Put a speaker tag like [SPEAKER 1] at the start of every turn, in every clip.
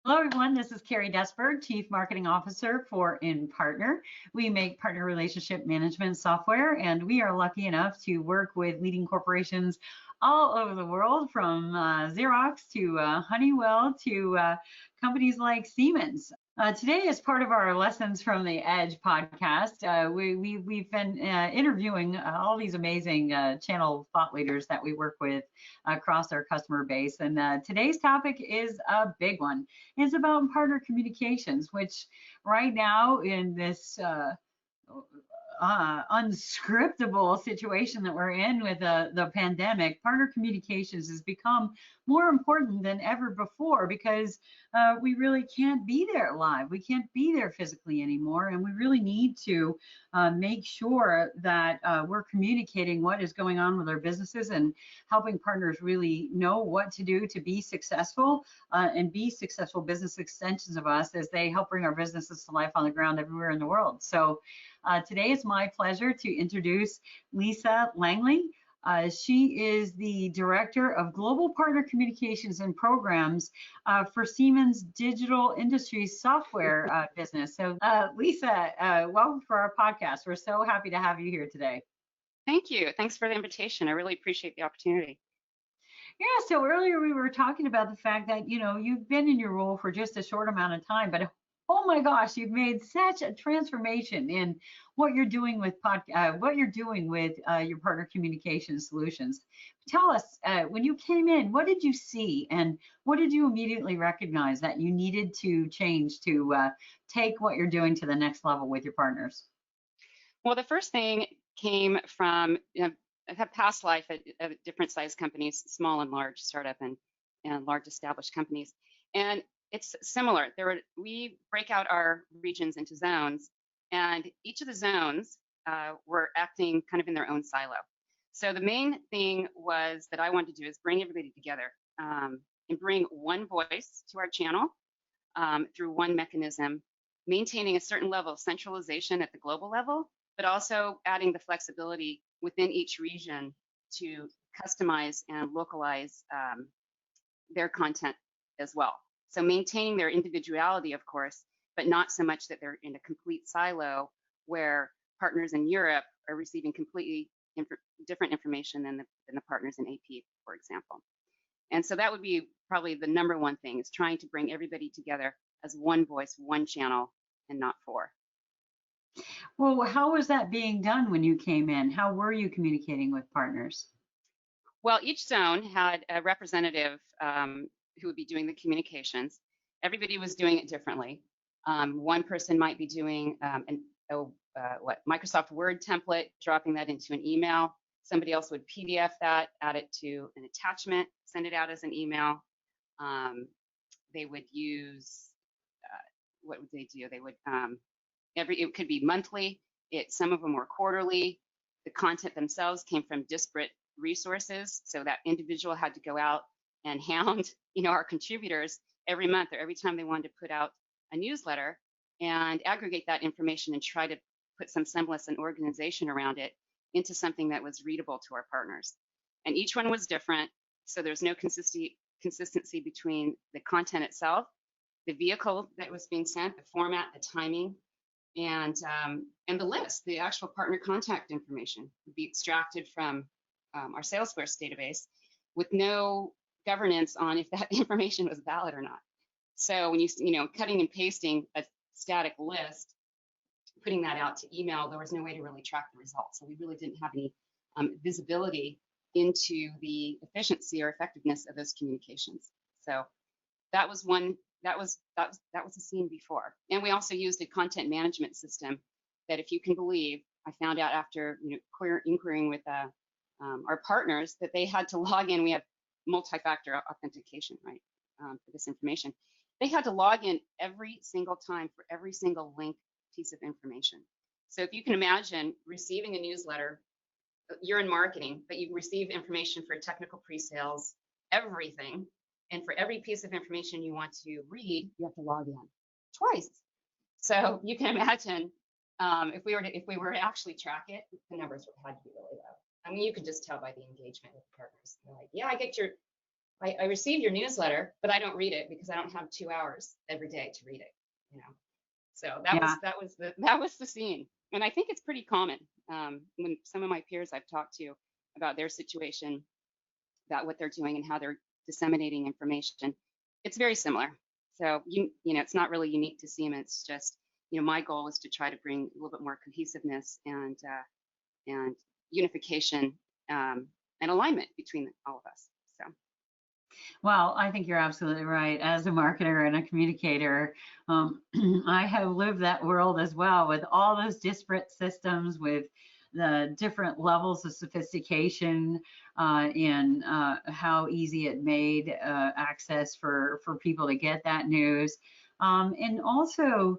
[SPEAKER 1] Hello, everyone. This is Carrie Desberg, Chief Marketing Officer for Impartner. We make partner relationship management software, and we are lucky enough to work with leading corporations all over the world, from Xerox to Honeywell to companies like Siemens. Today, as part of our Lessons from the Edge podcast, we've been interviewing all these amazing channel thought leaders that we work with across our customer base. And today's topic is a big one. It's about partner communications, which right now in this unscriptable situation that we're in with the pandemic, partner communications has become more important than ever before because we really can't be there live. We can't be there physically anymore. And we really need to make sure that we're communicating what is going on with our businesses and helping partners really know what to do to be successful and be successful business extensions of us as they help bring our businesses to life on the ground everywhere in the world. So today it's my pleasure to introduce Lisa Langley. She is the Director of Global Partner Communications and Programs for Siemens Digital Industries Software business. So Lisa, welcome for our podcast. We're so happy to have you here today.
[SPEAKER 2] Thank you. Thanks for the invitation. I really appreciate the opportunity.
[SPEAKER 1] Yeah, so earlier we were talking about the fact that, you've been in your role for just a short amount of time, but oh my gosh, you've made such a transformation in what you're doing with your partner communication solutions. Tell us, when you came in, what did you see and what did you immediately recognize that you needed to change to take what you're doing to the next level with your partners?
[SPEAKER 2] Well, the first thing came from, I've had past life at different size companies, small and large, startup and large established companies. And it's similar. We break out our regions into zones, and each of the zones were acting kind of in their own silo. So the main thing was that I wanted to do is bring everybody together and bring one voice to our channel through one mechanism, maintaining a certain level of centralization at the global level, but also adding the flexibility within each region to customize and localize their content as well. So maintaining their individuality, of course, but not so much that they're in a complete silo where partners in Europe are receiving completely different information than the partners in AP, for example. And so that would be probably the number one thing, is trying to bring everybody together as one voice, one channel, and not four.
[SPEAKER 1] Well, how was that being done when you came in? How were you communicating with partners?
[SPEAKER 2] Well, each zone had a representative who would be doing the communications. Everybody was doing it differently. One person might be doing Microsoft Word template, dropping that into an email. Somebody else would PDF that, add it to an attachment, send it out as an email. They would use, what would they do? They would, it could be monthly. Some of them were quarterly. The content themselves came from disparate resources, so that individual had to go out and hound, our contributors every month or every time they wanted to put out a newsletter and aggregate that information and try to put some semblance and organization around it into something that was readable to our partners. And each one was different, so there's no consistency between the content itself, the vehicle that was being sent, the format, the timing, and the list, the actual partner contact information would be extracted from our Salesforce database with no governance on if that information was valid or not. So when cutting and pasting a static list, putting that out to email, there was no way to really track the results. So we really didn't have any visibility into the efficiency or effectiveness of those communications. So that was one. That was the scene before. And we also used a content management system that, if you can believe, I found out after inquiring with our partners that they had to log in. We have multi-factor authentication, right, for this information. They had to log in every single time for every single link piece of information. So if you can imagine receiving a newsletter, you're in marketing, but you receive information for technical pre-sales, everything. And for every piece of information you want to read, you have to log in twice. So you can imagine if we were to actually track it, the numbers would have to be really low. I mean, you could just tell by the engagement with the partners. They're like, yeah, I get I receive your newsletter, but I don't read it because I don't have 2 hours every day to read it, you know. So
[SPEAKER 1] Yeah.
[SPEAKER 2] that was the scene, and I think it's pretty common. When some of my peers I've talked to about their situation, about what they're doing and how they're disseminating information, it's very similar. So you know, it's not really unique to Siemens. It's just, you know, my goal is to try to bring a little bit more cohesiveness and unification, and alignment between all of us. So.
[SPEAKER 1] Well, I think you're absolutely right. As a marketer and a communicator, I have lived that world as well with all those disparate systems, with the different levels of sophistication, and how easy it made access for people to get that news. And also,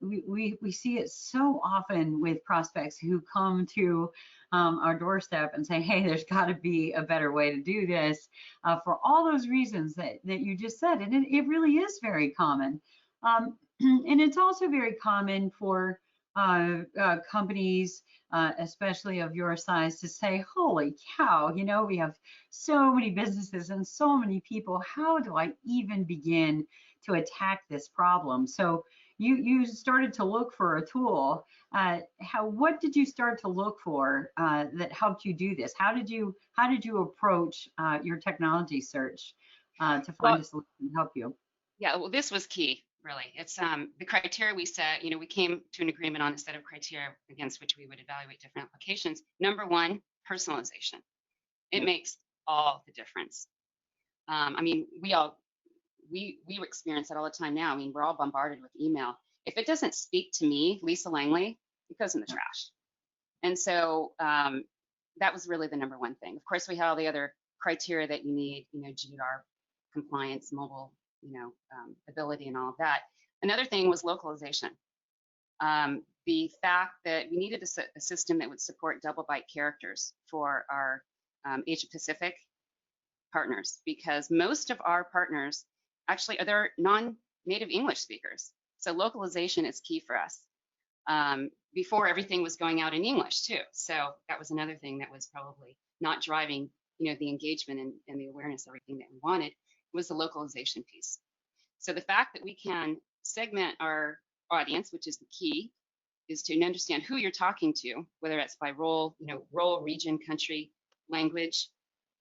[SPEAKER 1] we see it so often with prospects who come to our doorstep and say, hey, there's got to be a better way to do this, for all those reasons that you just said. And it really is very common. And it's also very common for companies, especially of your size, to say, holy cow, you know, we have so many businesses and so many people. How do I even begin to attack this problem? So you started to look for a tool. What did you start to look for that helped you do this? How did you approach your technology search to
[SPEAKER 2] Well,
[SPEAKER 1] find a solution to help you?
[SPEAKER 2] yeah, well, this was key, really. It's the criteria we set, you know, we came to an agreement on a set of criteria against which we would evaluate different applications. Number one, personalization. It
[SPEAKER 1] Yeah.
[SPEAKER 2] makes all the difference. I mean, we experience that all the time now. I mean, we're all bombarded with email. If it doesn't speak to me, Lisa Langley, it goes in the trash. And so that was really the number one thing. Of course, we have all the other criteria that you need, you know, GDPR compliance, mobile, you know, ability, and all of that. Another thing was localization. The fact that we needed a system that would support double byte characters for our Asia Pacific partners, because most of our partners actually are they're non-native English speakers. So localization is key for us. Before, everything was going out in English too. So that was another thing that was probably not driving, you know, the engagement and the awareness, everything that we wanted, was the localization piece. So the fact that we can segment our audience, which is the key, is to understand who you're talking to, whether that's by role, you know, role, region, country, language,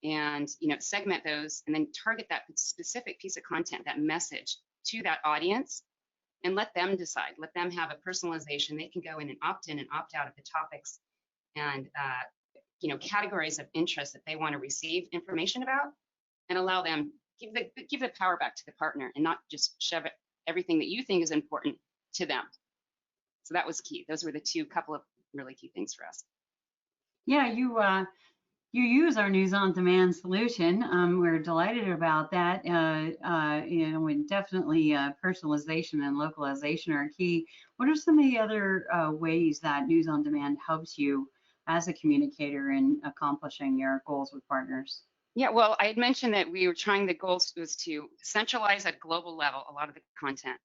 [SPEAKER 2] and, you know, segment those and then target that specific piece of content, that message, to that audience, and let them decide. Let them have a personalization. They can go in and opt out of the topics and you know, categories of interest that they want to receive information about, and allow them give the power back to the partner and not just shove everything that you think is important to them. So that was key. Those were the couple of really key things for us.
[SPEAKER 1] Yeah, you use our news on demand solution. We're delighted about that. You know, and definitely personalization and localization are key. What are some of the other ways that news on demand helps you as a communicator in accomplishing your goals with partners?
[SPEAKER 2] Yeah, well, I had mentioned that we were trying, the goals was to centralize at global level a lot of the content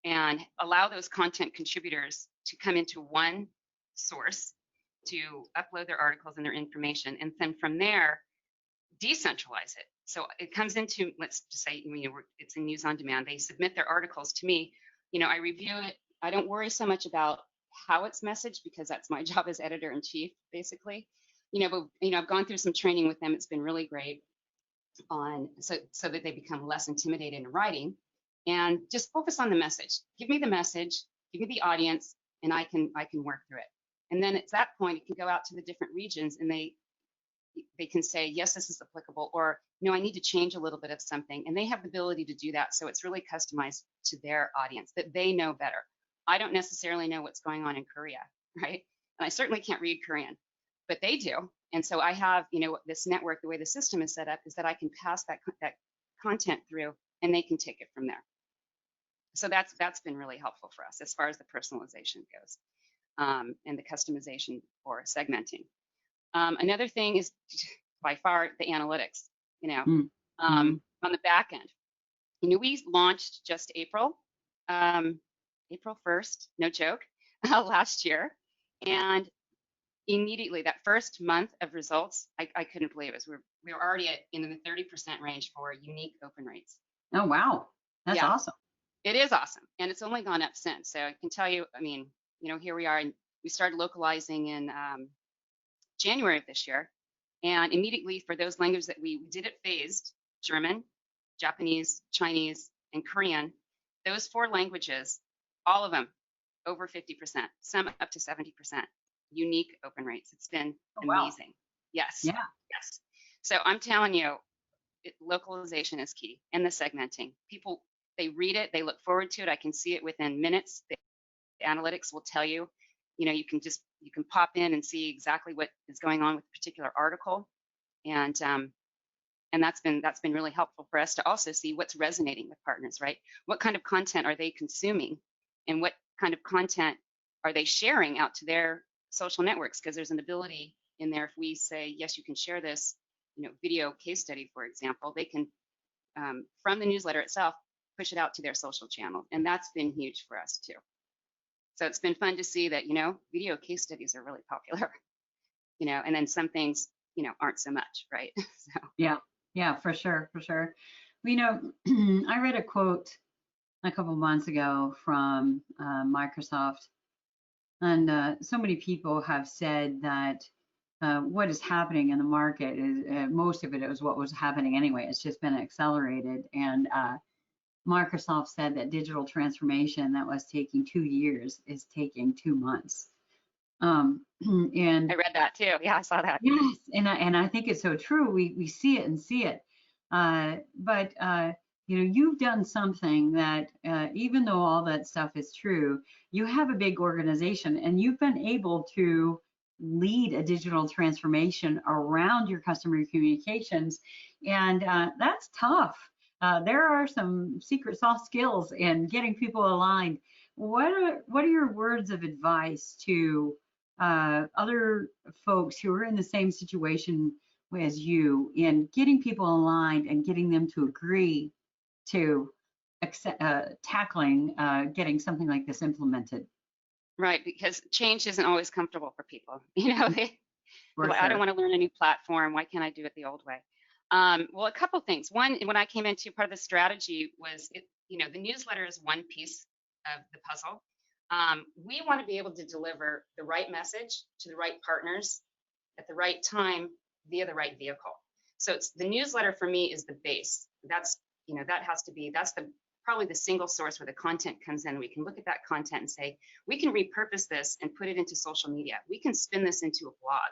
[SPEAKER 2] and allow those content contributors to come into one source to upload their articles and their information. And then from there, decentralize it. So it comes into, let's just say, you know, it's in news on demand. They submit their articles to me. You know, I review it. I don't worry so much about how it's messaged because that's my job as editor in chief, basically. You know, but you know, I've gone through some training with them. It's been really great on so that they become less intimidated in writing, and just focus on the message. Give me the message, give me the audience, and I can work through it. And then at that point, it can go out to the different regions, and they can say, yes, this is applicable, or no, I need to change a little bit of something. And they have the ability to do that. So it's really customized to their audience that they know better. I don't necessarily know what's going on in Korea, right? And I certainly can't read Korean, but they do. And so I have, you know, this network, the way the system is set up is that I can pass that content through and they can take it from there. So that's been really helpful for us as far as the personalization goes, and the customization for segmenting. Another thing is by far the analytics, you know,
[SPEAKER 1] Mm-hmm.
[SPEAKER 2] on the back end. You know, we launched just April 1st, no joke, last year. And immediately, that first month of results, I couldn't believe it. We were already in the 30% range for unique open rates.
[SPEAKER 1] Oh, wow. That's
[SPEAKER 2] Yeah,
[SPEAKER 1] awesome.
[SPEAKER 2] it is awesome. And it's only gone up since. So I can tell you, I mean, here we are, and we started localizing in January of this year. And immediately for those languages that we did it phased, German, Japanese, Chinese, and Korean, those 4 languages, all of them over 50%, some up to 70% unique open rates. It's been
[SPEAKER 1] Oh, wow.
[SPEAKER 2] amazing. Yes,
[SPEAKER 1] Yeah.
[SPEAKER 2] yes. So I'm telling you, localization is key, and the segmenting. People, they read it, they look forward to it. I can see it within minutes. The analytics will tell you, you can pop in and see exactly what is going on with a particular article, and that's been really helpful for us to also see what's resonating with partners, right? What kind of content are they consuming, and what kind of content are they sharing out to their social networks? Because there's an ability in there, if we say, yes, you can share this, video case study, for example, they can, from the newsletter itself, push it out to their social channel. And that's been huge for us too. So it's been fun to see that, video case studies are really popular, and then some things, aren't so much, right? So.
[SPEAKER 1] Yeah. Yeah, for sure. For sure. Well, I read a quote a couple months ago from Microsoft, and so many people have said that what is happening in the market is most of it is what was happening anyway. It's just been accelerated. And Microsoft said that digital transformation that was taking 2 years is taking 2 months. And
[SPEAKER 2] I read that too. Yeah, I saw that.
[SPEAKER 1] yes, and I think it's so true. We see it and see it. But you've done something that even though all that stuff is true, you have a big organization and you've been able to lead a digital transformation around your customer communications, and that's tough. There are some secret soft skills in getting people aligned. What are your words of advice to other folks who are in the same situation as you in getting people aligned and getting them to agree to tackling getting something like this implemented?
[SPEAKER 2] Right, because change isn't always comfortable for people.
[SPEAKER 1] For
[SPEAKER 2] Like, I don't
[SPEAKER 1] sure.
[SPEAKER 2] want to learn a new platform. Why can't I do it the old way? Well, a couple things. One, when I came into, part of the strategy was, the newsletter is one piece of the puzzle. We want to be able to deliver the right message to the right partners at the right time via the right vehicle. So it's the newsletter for me is the base. That's, that has to be, that's probably the single source where the content comes in. We can look at that content and say, we can repurpose this and put it into social media. We can spin this into a blog.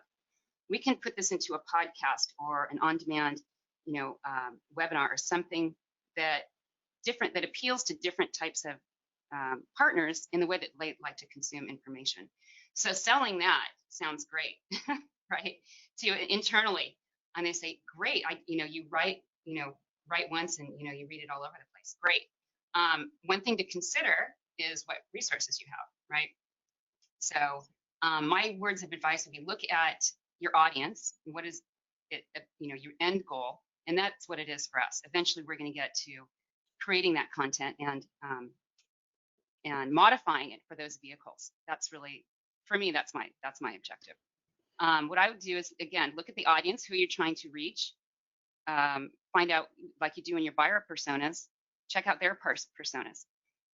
[SPEAKER 2] We can put this into a podcast or an on-demand, webinar or something that appeals to different types of partners in the way that they like to consume information. So selling that sounds great, right? To internally, and they say, great, you write once and you read it all over the place. Great. One thing to consider is what resources you have, right? So my words of advice would be, look at your audience. What is it, your end goal? And that's what it is for us. Eventually, we're going to get to creating that content and modifying it for those vehicles. That's really, for me, that's my objective. What I would do is, again, look at the audience, who you're trying to reach. Find out, like you do in your buyer personas, check out their personas.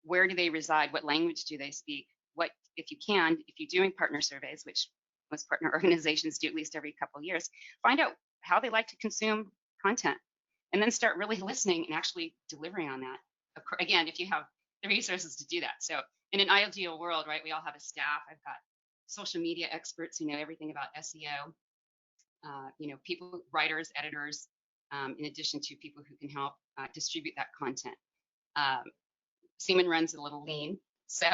[SPEAKER 2] Where do they reside? What language do they speak? What, if you're doing partner surveys, which most partner organizations do at least every couple of years, find out how they like to consume content, and then start really listening and actually delivering on that. Again, if you have the resources to do that. So in an ideal world, right, we all have a staff. I've got social media experts who know everything about SEO, people, writers, editors, in addition to people who can help distribute that content. Siemen runs a little lean, so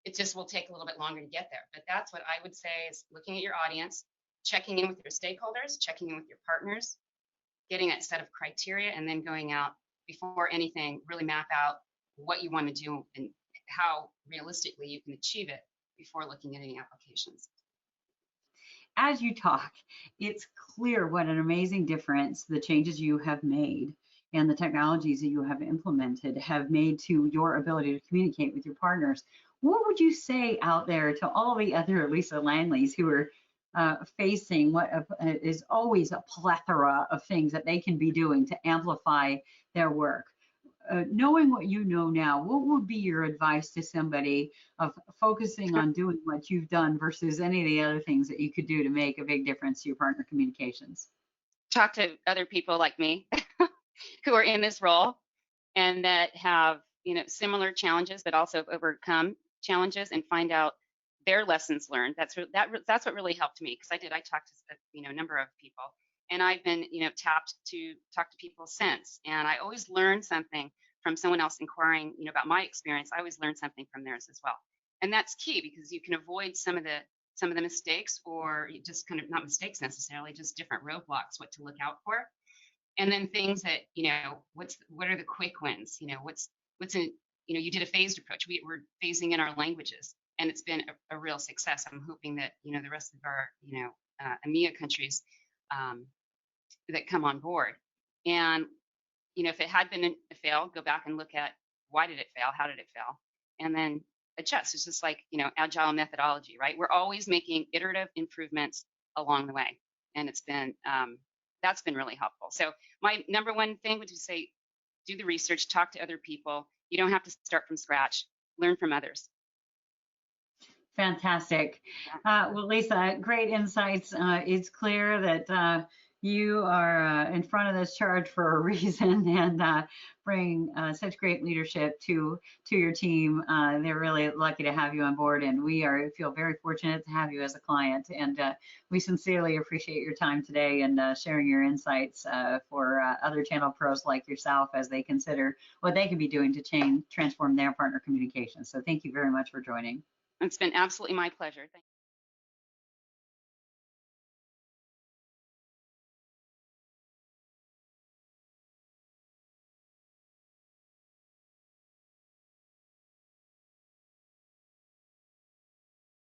[SPEAKER 2] it just will take a little bit longer to get there. But that's what I would say is looking at your audience, checking in with your stakeholders, checking in with your partners, getting that set of criteria, and then going out before anything, really map out what you want to do and how realistically you can achieve it before looking at any applications.
[SPEAKER 1] As you talk, it's clear what an amazing difference the changes you have made and the technologies that you have implemented have made to your ability to communicate with your partners. what would you say out there to all the other Lisa Lanleys who are facing what is always a plethora of things that they can be doing to amplify their work? Knowing what you know now, what would be your advice to somebody of focusing on doing what you've done versus any of the other things that you could do to make a big difference to your partner communications?
[SPEAKER 2] Talk to other people like me who are in this role and that have, similar challenges, but also have overcome challenges and find out their lessons learned. That's what really helped me, because I talked to a number of people, and I've been tapped to talk to people since, and I always learn something from someone else inquiring about my experience. I always learn something from theirs as well, and that's key because you can avoid some of the mistakes, or just kind of not mistakes necessarily, just different roadblocks, what to look out for. And then things that what are the quick wins, what's in you did a phased approach. We're phasing in our languages, and it's been a real success. I'm hoping that the rest of our EMEA countries um, that come on board. And if it had been a fail, go back and look at why did it fail, how did it fail, and then adjust. It's just like agile methodology, right? We're always making iterative improvements along the way, and it's been that's been really helpful. So my number one thing would be to say, do the research, talk to other people. You don't have to start from scratch. Learn from others.
[SPEAKER 1] Fantastic. Well, Lisa, great insights. It's clear that you are in front of this charge for a reason and bring such great leadership to your team. They're really lucky to have you on board, and we feel very fortunate to have you as a client. And we sincerely appreciate your time today and sharing your insights for other channel pros like yourself as they consider what they can be doing to transform their partner communication. So thank you very much for joining.
[SPEAKER 2] It's been absolutely my pleasure. Thank